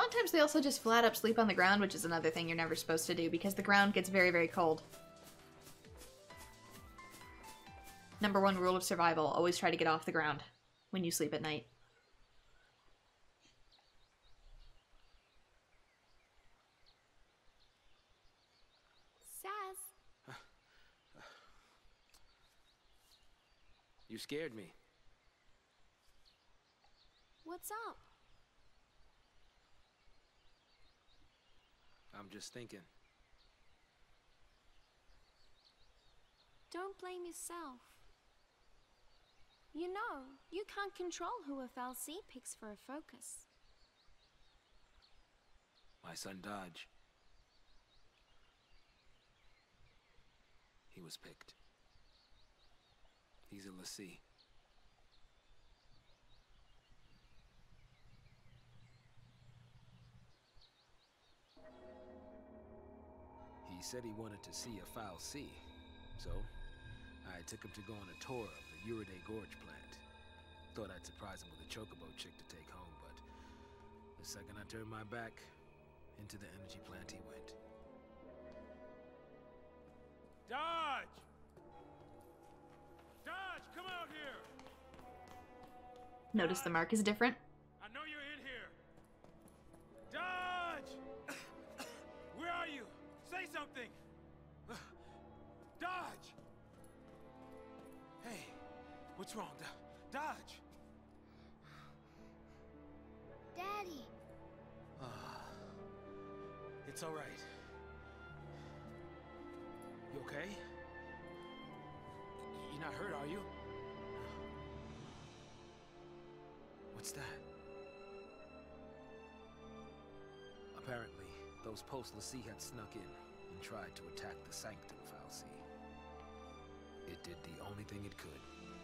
sometimes they also just flat up sleep on the ground, which is another thing you're never supposed to do because the ground gets very, very cold. Number one rule of survival, always try to get off the ground when you sleep at night. Sazh. You scared me. What's up? I'm just thinking. Don't blame yourself. You know, you can't control who a FLC picks for a focus. My son Dodge. He was picked. He's a lessee. He said he wanted to see a foul sea, so I took him to go on a tour of the Uriday Gorge plant. Thought I'd surprise him with a chocobo chick to take home, but the second I turned my back, into the energy plant he went. Dodge! Dodge, come out here! Notice the mark is different. I know you're in here. Dodge! Where are you? Say something! Dodge! Hey, what's wrong? Dodge! Daddy! It's all right. You okay? You're not hurt, are you? What's that? Apparently, those post-Lassie had snuck in and tried to attack the Sanctum Fal'Cie. It did the only thing it could,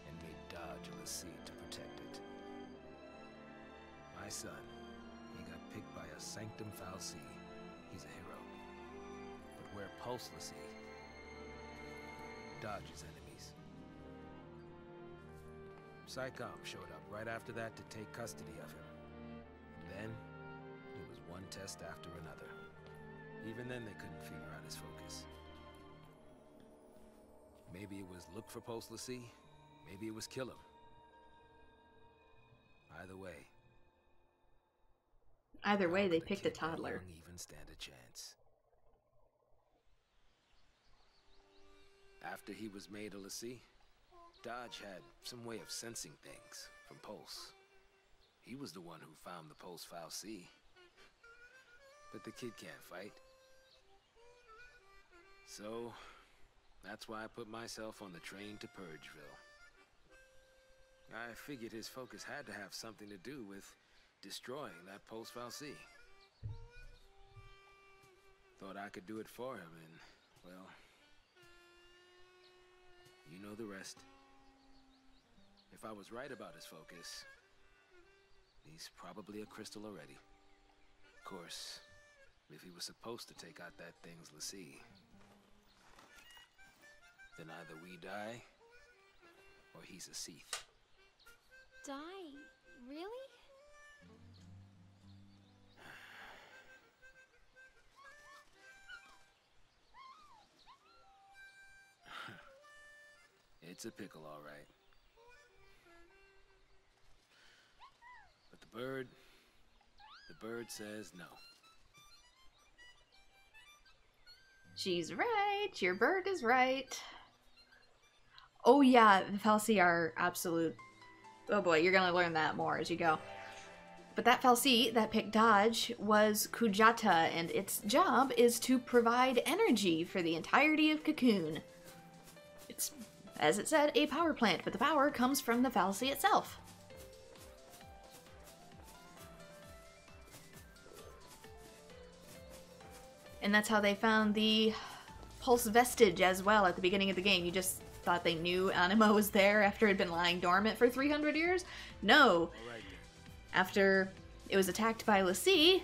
and made Dodge a Lassie to protect it. My son, he got picked by a Sanctum Fal'Cie. He's a hero. But we're post-Lassie. Dodge's enemies. Psychom showed up right after that to take custody of him. And then, it was one test after another. Even then they couldn't figure out his focus. Maybe it was look for post-Lassie, maybe it was kill him. Either way, they picked a toddler. Won't even stand a chance. After he was made a Lassie, Dodge had some way of sensing things from Pulse. He was the one who found the Pulse Fal'Cie. But the kid can't fight. So, that's why I put myself on the train to Purgeville. I figured his focus had to have something to do with destroying that Pulse Fal'Cie. Thought I could do it for him, and, well, you know the rest. If I was right about his focus, he's probably a crystal already. Of course, if he was supposed to take out that thing's Lassie, then either we die, or he's a Seath. Die? Really? It's a pickle, all right. But the bird says no. She's right. Your bird is right. Oh yeah, the Fal'Cie are absolute... Oh boy, you're gonna learn that more as you go. But that Fal'Cie that picked Dodge was Kujata, and its job is to provide energy for the entirety of Cocoon. It's, as it said, a power plant, but the power comes from the Fal'Cie itself. And that's how they found the Pulse Vestige as well at the beginning of the game. You just thought they knew Anima was there after it had been lying dormant for 300 years? No. Right. After it was attacked by Lassie,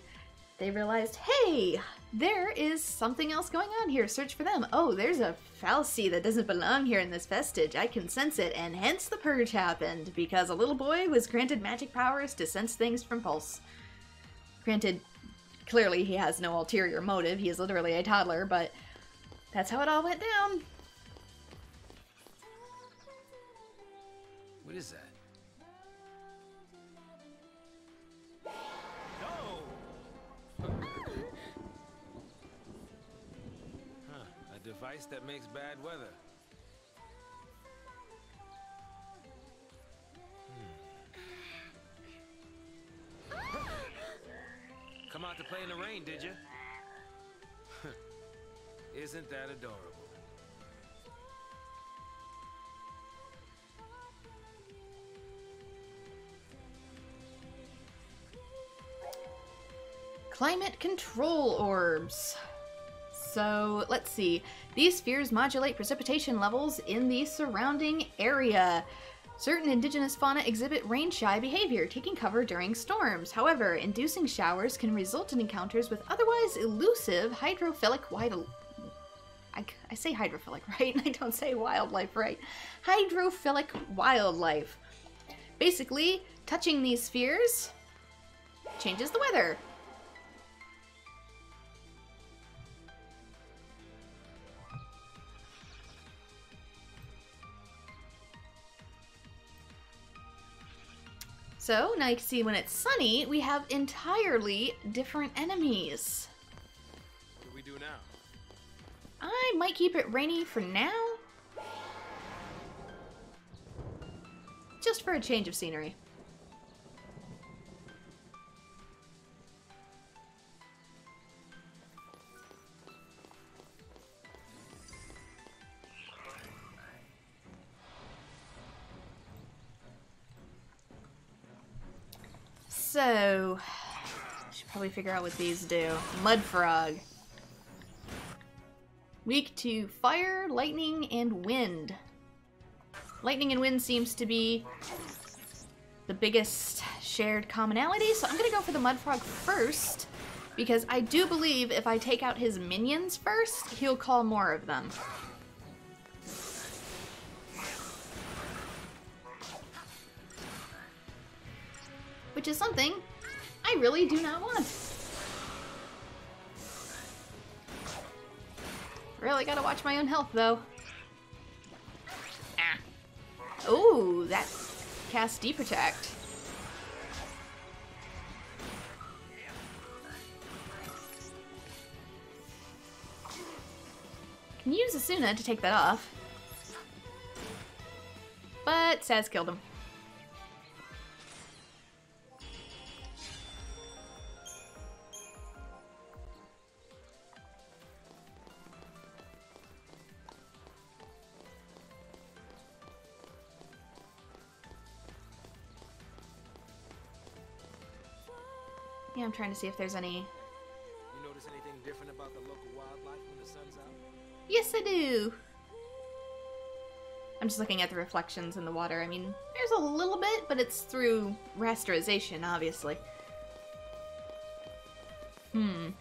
they realized, hey, there is something else going on here. Search for them. Oh, there's a Fal'Cie that doesn't belong here in this vestige. I can sense it, and hence the purge happened, because a little boy was granted magic powers to sense things from Pulse. Granted, clearly he has no ulterior motive. He is literally a toddler, but that's how it all went down. What is that? A device that makes bad weather. Come out to play in the rain, did you? Isn't that adorable? Climate control orbs. So, let's see. These spheres modulate precipitation levels in the surrounding area. Certain indigenous fauna exhibit rain-shy behavior, taking cover during storms. However, inducing showers can result in encounters with otherwise elusive hydrophilic wild... I say hydrophilic, right? I don't say wildlife, right? Hydrophilic wildlife. Basically, touching these spheres changes the weather. So, now you can see when it's sunny, we have entirely different enemies. What do we do now? I might keep it rainy for now. Just for a change of scenery. So, should probably figure out what these do. Mud frog. Weak to fire, lightning, and wind. Lightning and wind seems to be the biggest shared commonality, so I'm gonna go for the mud frog first, because I do believe if I take out his minions first, he'll call more of them. Which is something I really do not want. Really gotta watch my own health, though. Ah. Ooh, that casts D-Protect. Can use Asuna to take that off. But Sazh killed him. Yeah, I'm trying to see if there's any... You notice anything different about the local wildlife when the sun's out? Yes, I do! I'm just looking at the reflections in the water. I mean, there's a little bit, but it's through rasterization, obviously. If we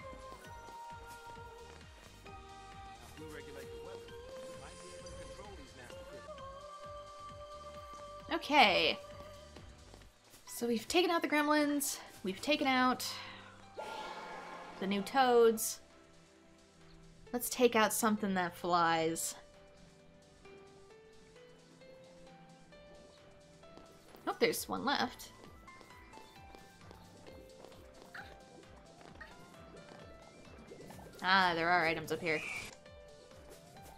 regulate the weather, we might be able to control these nasty critters. Okay. So we've taken out the gremlins. We've taken out the new toads. Let's take out something that flies. Oh, there's one left. Ah, there are items up here.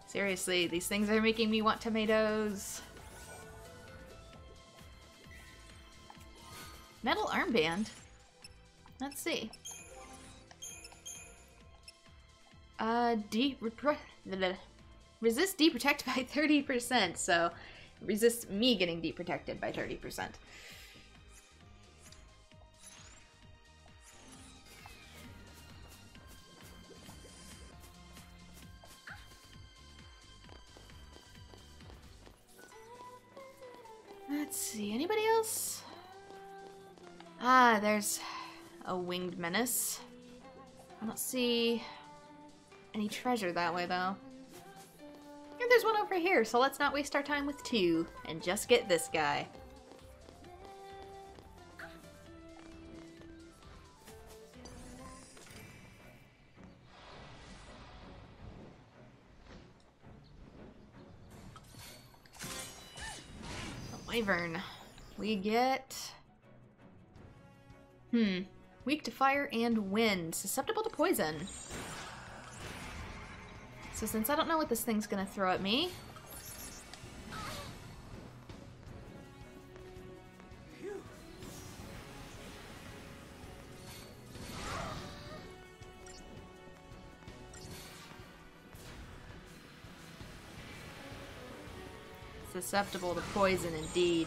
Seriously, these things are making me want tomatoes. Metal armband? Let's see. Resist D-Protect by 30%, so resist me getting D-Protected by 30%. Let's see, anybody else? Ah, there's a winged menace. I don't see any treasure that way, though. And there's one over here, so let's not waste our time with two, and just get this guy. Wyvern. We get... Weak to fire and wind. Susceptible to poison. So since I don't know what this thing's gonna throw at me... Susceptible to poison indeed.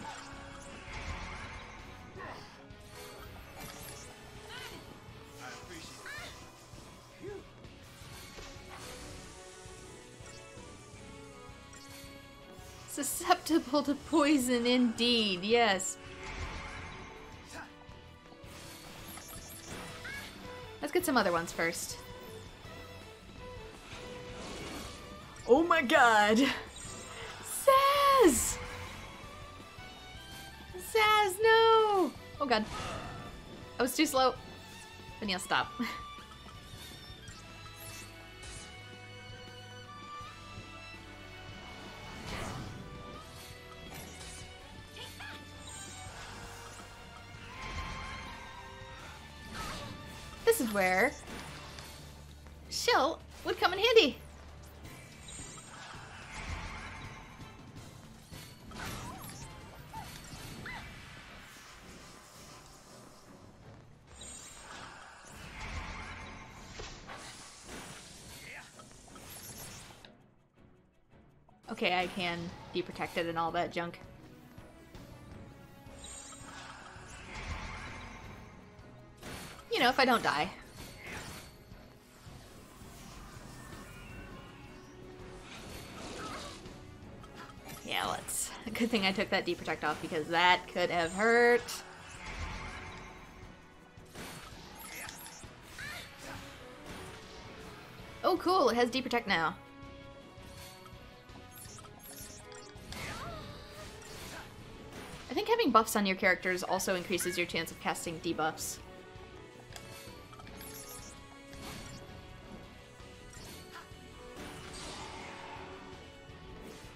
Susceptible to poison indeed, yes. Let's get some other ones first. Oh my god! Sazh! Sazh, no! Oh god. I was too slow. Vanille, stop. This is where Shell would come in handy. Okay, I can deprotect it and all that junk. You know, if I don't die. Yeah, let's... Good thing I took that deprotect off because that could have hurt. Oh, cool, it has deprotect now. I think having buffs on your characters also increases your chance of casting debuffs.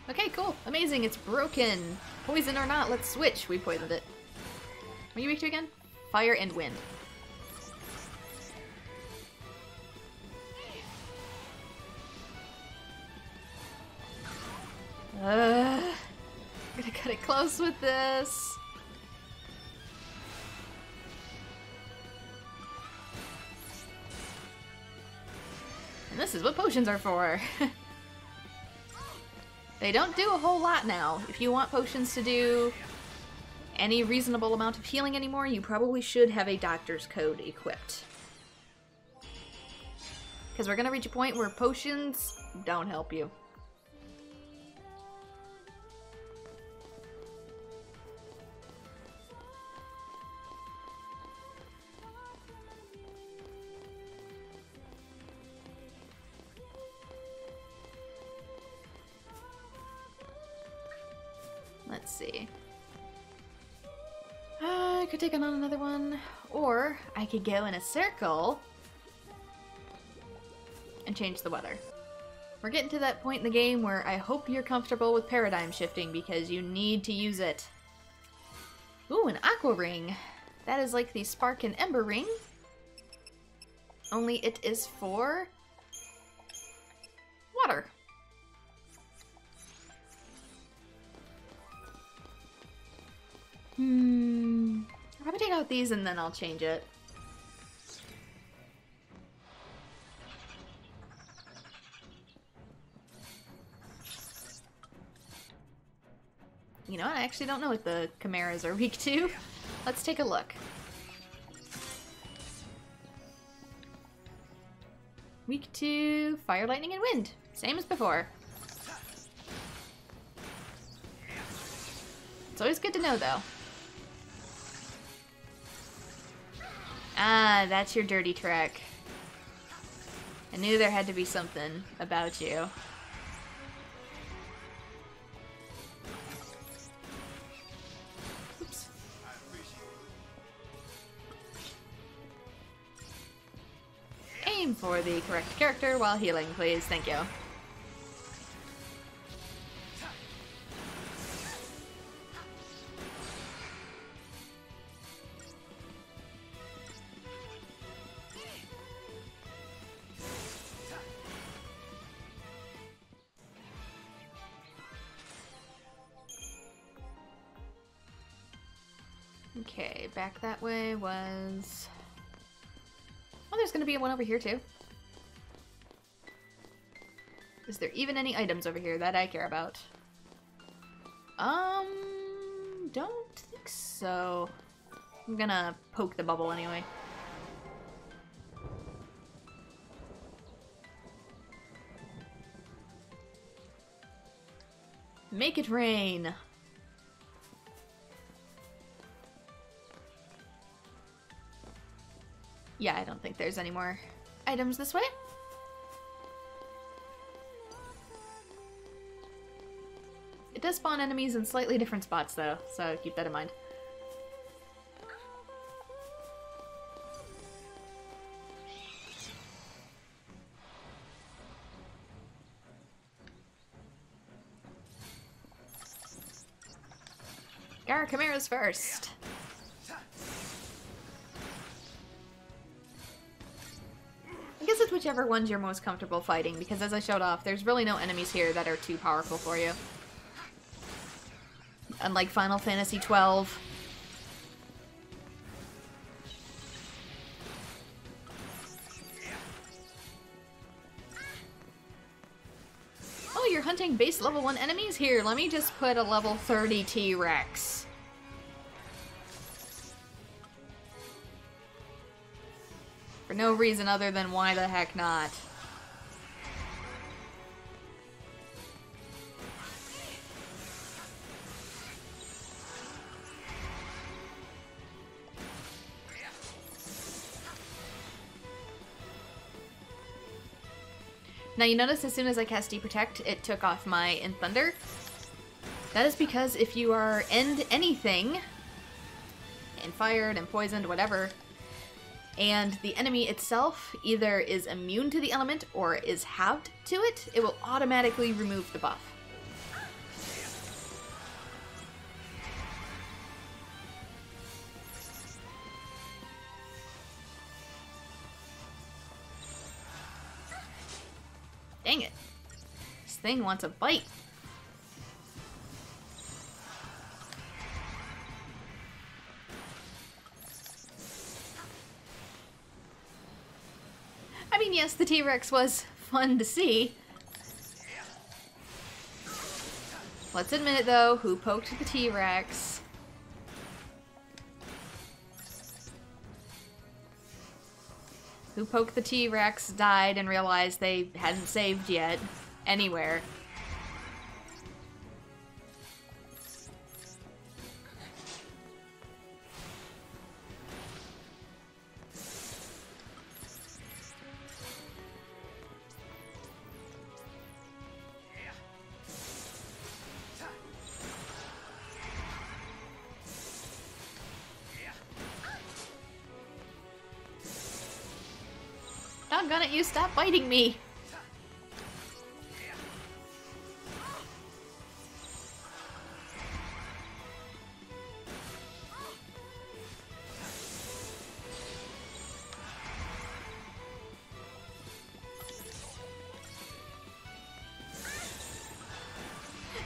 Okay, cool. Amazing, it's broken. Poison or not, let's switch. We poisoned it. What are you weak to again? Fire and wind. I'm gonna cut it close with this. And this is what potions are for. They don't do a whole lot now. If you want potions to do any reasonable amount of healing anymore, you probably should have a doctor's code equipped. Because we're gonna reach a point where potions don't help you. Let's see. I could take on another one, or I could go in a circle and change the weather. We're getting to that point in the game where I hope you're comfortable with paradigm shifting because you need to use it. Ooh, an aqua ring. That is like the spark and ember ring, only it is for water. I'll probably take out these and then I'll change it. You know what? I actually don't know what the chimeras are weak to. Let's take a look. Weak to fire, lightning, and wind. Same as before. It's always good to know, though. Ah, that's your dirty trick. I knew there had to be something about you. Oops. Aim for the correct character while healing, please. Thank you. Okay, back that way was... Oh, there's gonna be one over here too. Is there even any items over here that I care about? Don't think so. I'm gonna poke the bubble anyway. Make it rain! Yeah, I don't think there's any more items this way. It does spawn enemies in slightly different spots though, so keep that in mind. Gar Chimeras first. I guess it's whichever ones you're most comfortable fighting, because as I showed off, there's really no enemies here that are too powerful for you. Unlike Final Fantasy XII. Oh, you're hunting base level 1 enemies? Here, let me just put a level 30 T-Rex. For no reason other than why the heck not. Now you notice as soon as I cast Protect, it took off my In Thunder. That is because if you are end anything, and fired and poisoned, whatever, and the enemy itself either is immune to the element or is halved to it, it will automatically remove the buff. Dang it. This thing wants a bite. I mean, yes, the T-Rex was fun to see. Let's admit it, though. Who poked the T-Rex? Who poked the T-Rex, died, and realized they hadn't saved yet. Anywhere. Doggone it, you stop biting me!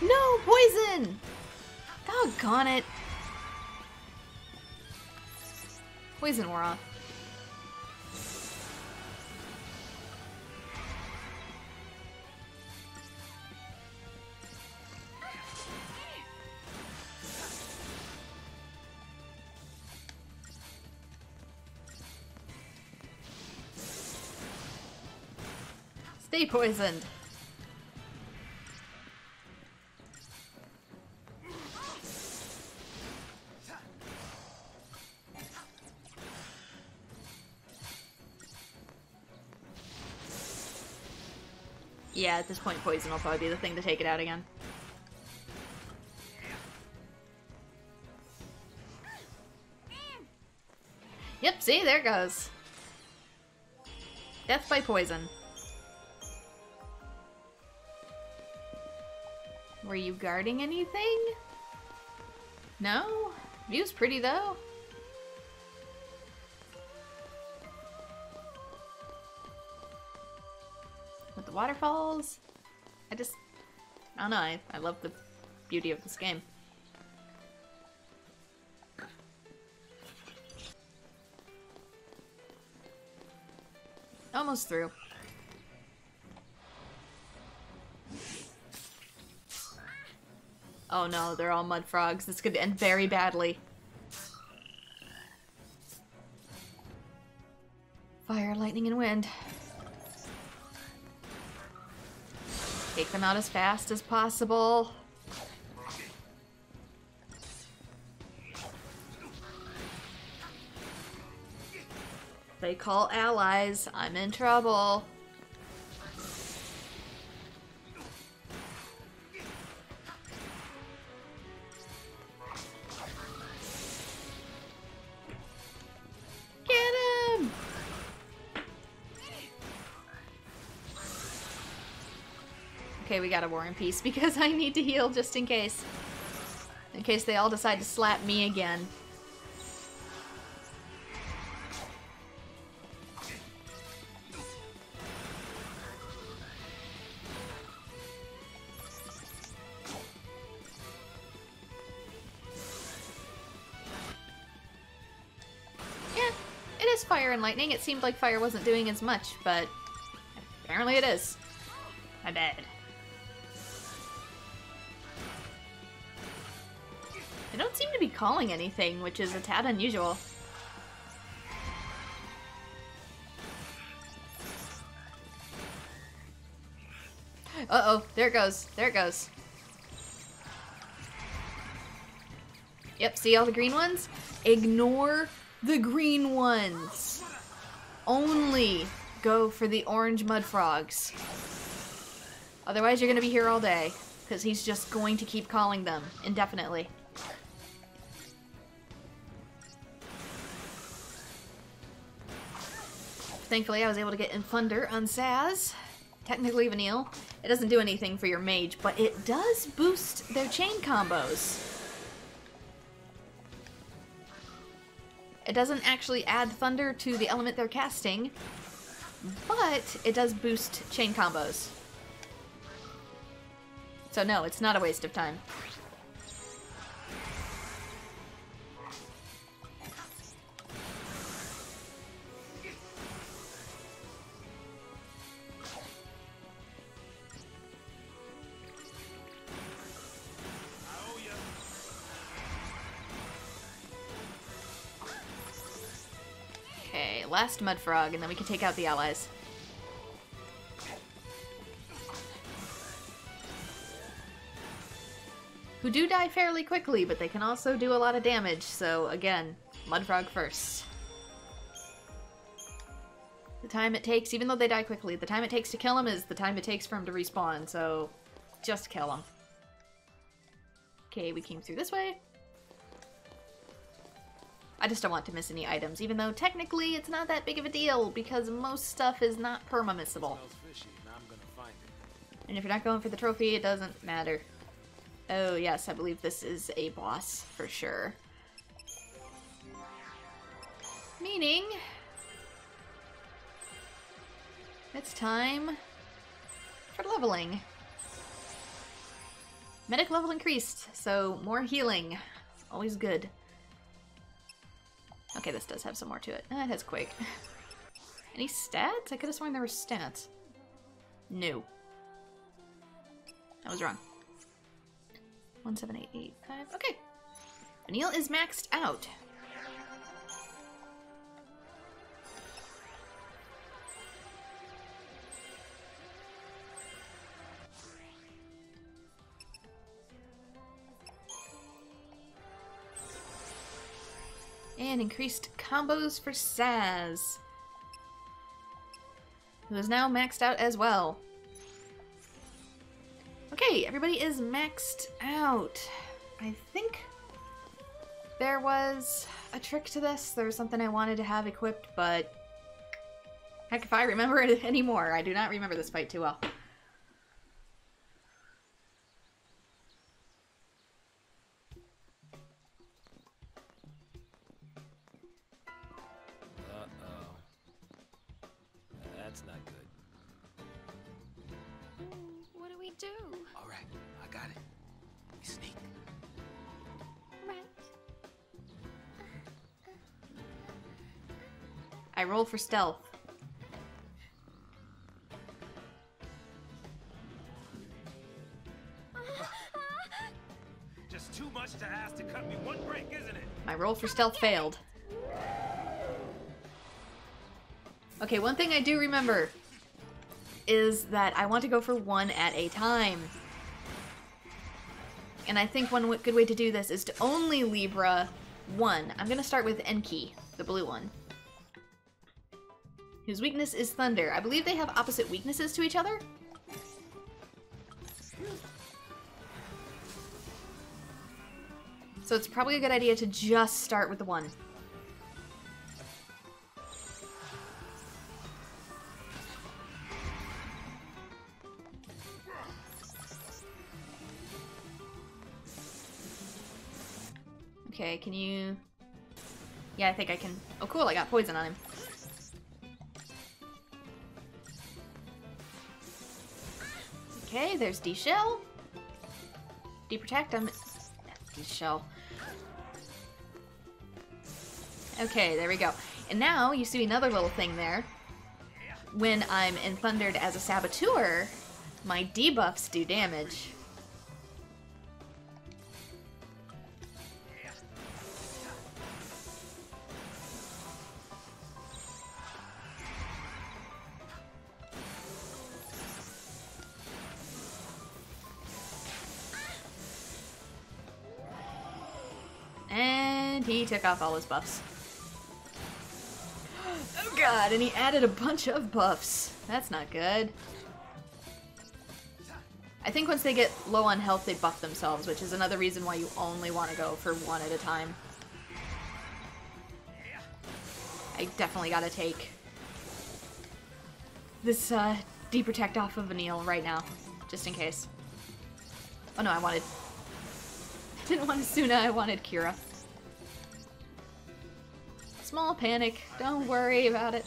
No, poison! Doggone it. Poison wore off. Stay poisoned. Yeah, at this point poison will probably be the thing to take it out again. Yep, see, there it goes. Death by poison. Were you guarding anything? No? View's pretty though. With the waterfalls. I don't know, I love the beauty of this game. Almost through. Oh no, they're all mud frogs. This could end very badly. Fire, lightning, and wind. Take them out as fast as possible. They call allies. I'm in trouble. Get him! Okay, we got a War and Peace because I need to heal just in case. In case they all decide to slap me again. Fire and lightning. It seemed like fire wasn't doing as much, but apparently it is. My bad. They don't seem to be calling anything, which is a tad unusual. Uh-oh, there it goes. There it goes. Yep, see all the green ones? Ignore the green ones. Only go for the orange mud frogs. Otherwise you're gonna be here all day, because he's just going to keep calling them indefinitely. Thankfully I was able to get in Thunder on Sazh. Technically Vanille. It doesn't do anything for your mage, but it does boost their chain combos. It doesn't actually add thunder to the element they're casting, but it does boost chain combos. So no, it's not a waste of time. Last mud frog, and then we can take out the allies. Who do die fairly quickly, but they can also do a lot of damage, so again, mud frog first. The time it takes, even though they die quickly, the time it takes to kill them is the time it takes for them to respawn, so just kill them. Okay, we came through this way. I just don't want to miss any items, even though technically it's not that big of a deal, because most stuff is not perma-missable. And if you're not going for the trophy, it doesn't matter. Oh yes, I believe this is a boss, for sure. Meaning... it's time for leveling. Medic level increased, so more healing. Always good. Okay, this does have some more to it. It has Quake. Any stats? I could have sworn there were stats. No. I was wrong. 17885. Okay. Vanille is maxed out. And increased combos for Sazh, who is now maxed out as well. Okay, everybody is maxed out. I think there was a trick to this. There was something I wanted to have equipped, but heck if I remember it anymore. I do not remember this fight too well. That's not good. What do we do? All right, I got it. We sneak. Right. I roll for stealth. much to ask to cut me one break, isn't it? My roll for stealth failed. Okay, one thing I do remember is that I want to go for one at a time. And I think one good way to do this is to only Libra one. I'm gonna start with Enki, the blue one, whose weakness is thunder. I believe they have opposite weaknesses to each other. So it's probably a good idea to just start with the one. Okay, can you... Yeah, I think I can... Oh, cool, I got poison on him. Okay, there's D-Shell. D-Protect, I'm... D-Shell. Okay, there we go. And now, you see another little thing there. When I'm Thundered as a Saboteur, my debuffs do damage. And he took off all his buffs. Oh god, and he added a bunch of buffs. That's not good. I think once they get low on health, they buff themselves, which is another reason why you only want to go for one at a time. I definitely gotta take this D-Protect off of Vanille right now, just in case. Oh no, I didn't want Asuna, I wanted Kira. Small panic, don't worry about it.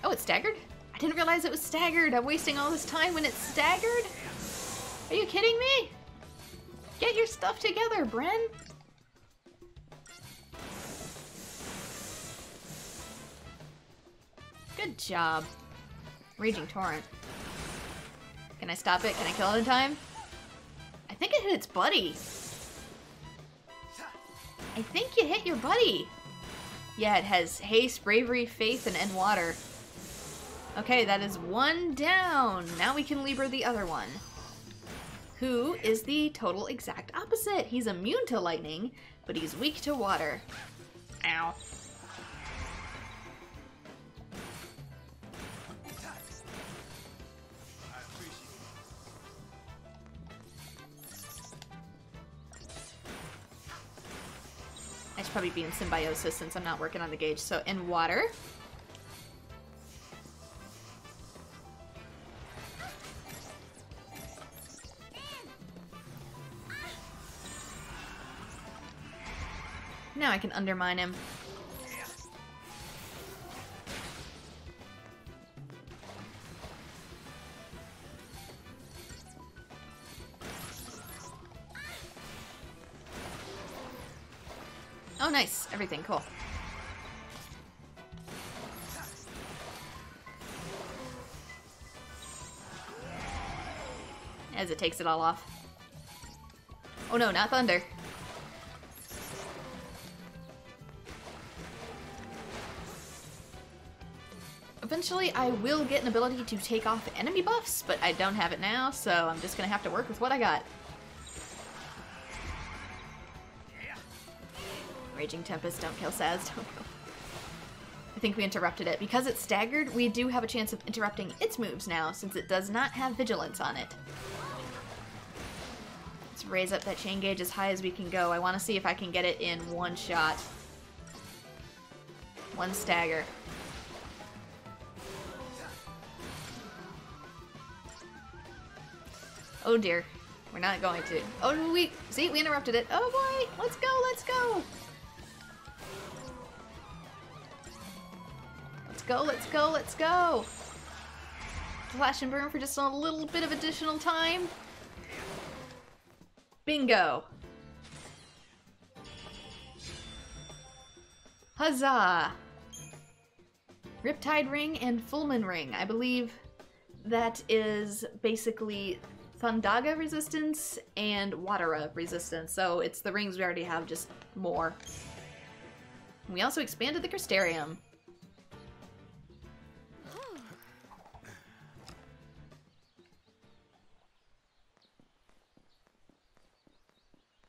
Oh, it's staggered? I didn't realize it was staggered. I'm wasting all this time when it's staggered? Are you kidding me? Get your stuff together, Bren. Good job. Raging Torrent. Can I stop it? Can I kill it in time? I think it hit its buddy. I think you hit your buddy. Yeah, it has haste, bravery, faith, and end water. Okay, that is one down. Now we can Libra the other one, who is the total exact opposite. He's immune to lightning, but he's weak to water. Ow. I should probably be in symbiosis since I'm not working on the gauge. So in water. Now I can undermine him. Oh, nice. Everything. Cool. As it takes it all off. Oh no, not thunder. Eventually, I will get an ability to take off enemy buffs, but I don't have it now, so I'm just gonna have to work with what I got. Raging Tempest, don't kill Sazh, don't kill. I think we interrupted it. Because it's staggered, we do have a chance of interrupting its moves now, since it does not have vigilance on it. Let's raise up that chain gauge as high as we can go. I want to see if I can get it in one shot. One stagger. Oh dear. We're not going to. Oh, we interrupted it. Oh boy, let's go, let's go. Let's go, let's go, let's go. Flash and burn for just a little bit of additional time. Bingo. Huzzah. Riptide Ring and Fullman Ring. I believe that is basically Thundaga resistance and Watera resistance, so it's the rings we already have, just more. We also expanded the Crystarium.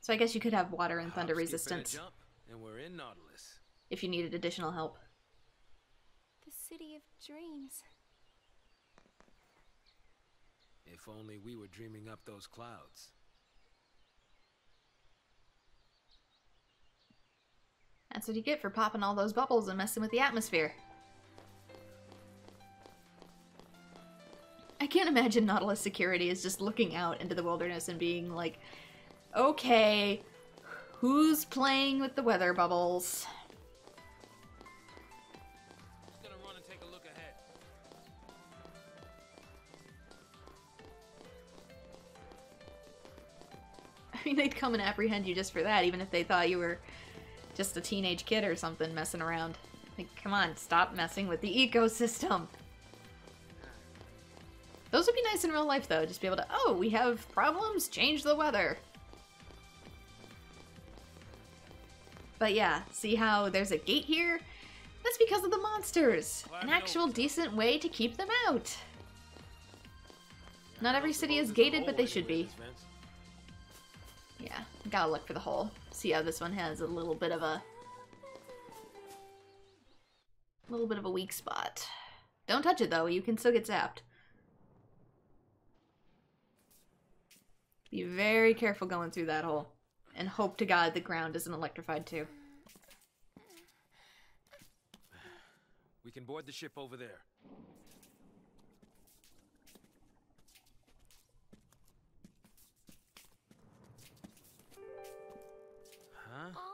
So I guess you could have water and thunder resistance Jump, and we're in Nautilus. if you needed additional help. The city of dreams. If only we were dreaming up those clouds. That's what you get for popping all those bubbles and messing with the atmosphere. I can't imagine Nautilus security is just looking out into the wilderness and being like, okay, who's playing with the weather bubbles? Just gonna run and take a look ahead. I mean, they'd come and apprehend you just for that, even if they thought you were just a teenage kid or something messing around. Like, come on, stop messing with the ecosystem. Those would be nice in real life, though. Just be able to, oh, we have problems, change the weather. But yeah, see how there's a gate here? That's because of the monsters. An actual decent way to keep them out. Not every city is gated, but they should be. Yeah, gotta look for the hole. See how this one has a little bit of a weak spot. Don't touch it though, you can still get zapped. Be very careful going through that hole. And hope to God the ground isn't electrified too. We can board the ship over there. Huh? Oh.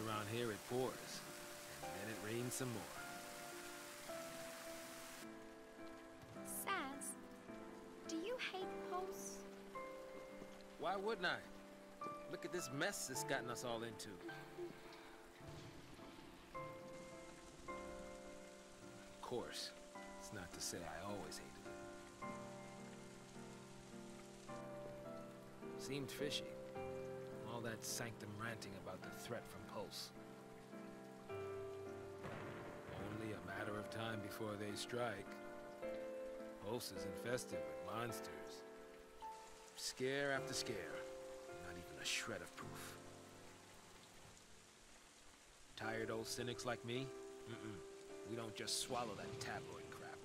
Around here it pours, and then it rains some more. Sazh, do you hate Pulse? Why wouldn't I? Look at this mess it's gotten us all into. Of course, it's not to say I always hated it. Seemed fishy. All that Sanctum ranting about the threat from Pulse. Only a matter of time before they strike. Pulse is infested with monsters. Scare after scare. Not even a shred of proof. Tired old cynics like me? We don't just swallow that tabloid crap.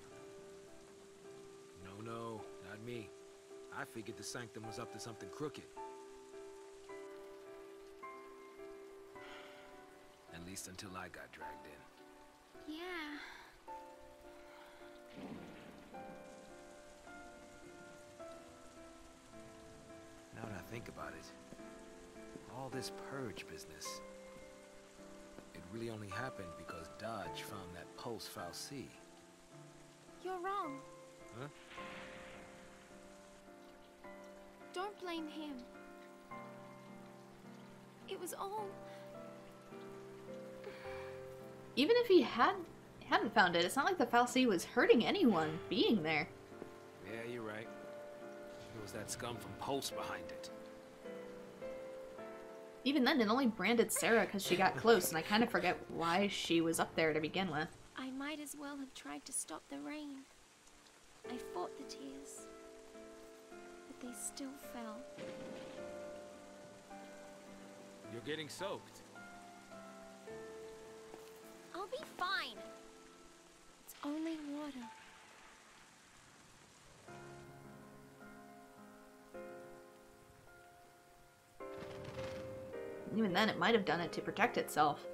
No, not me. I figured the Sanctum was up to something crooked. At least until I got dragged in. Yeah. Now that I think about it, all this purge business, it really only happened because Dodge found that Pulse fal'Cie. You're wrong. Huh? Don't blame him. It was all... Even if he hadn't found it, it's not like the fal'Cie was hurting anyone being there. Yeah, you're right. It was that scum from Pulse behind it. Even then, it only branded Sarah because she got close, and I kind of forget why she was up there to begin with. I might as well have tried to stop the rain. I fought the tears, but they still fell. You're getting soaked. I'll be fine. It's only water. Even then, it might have done it to protect itself.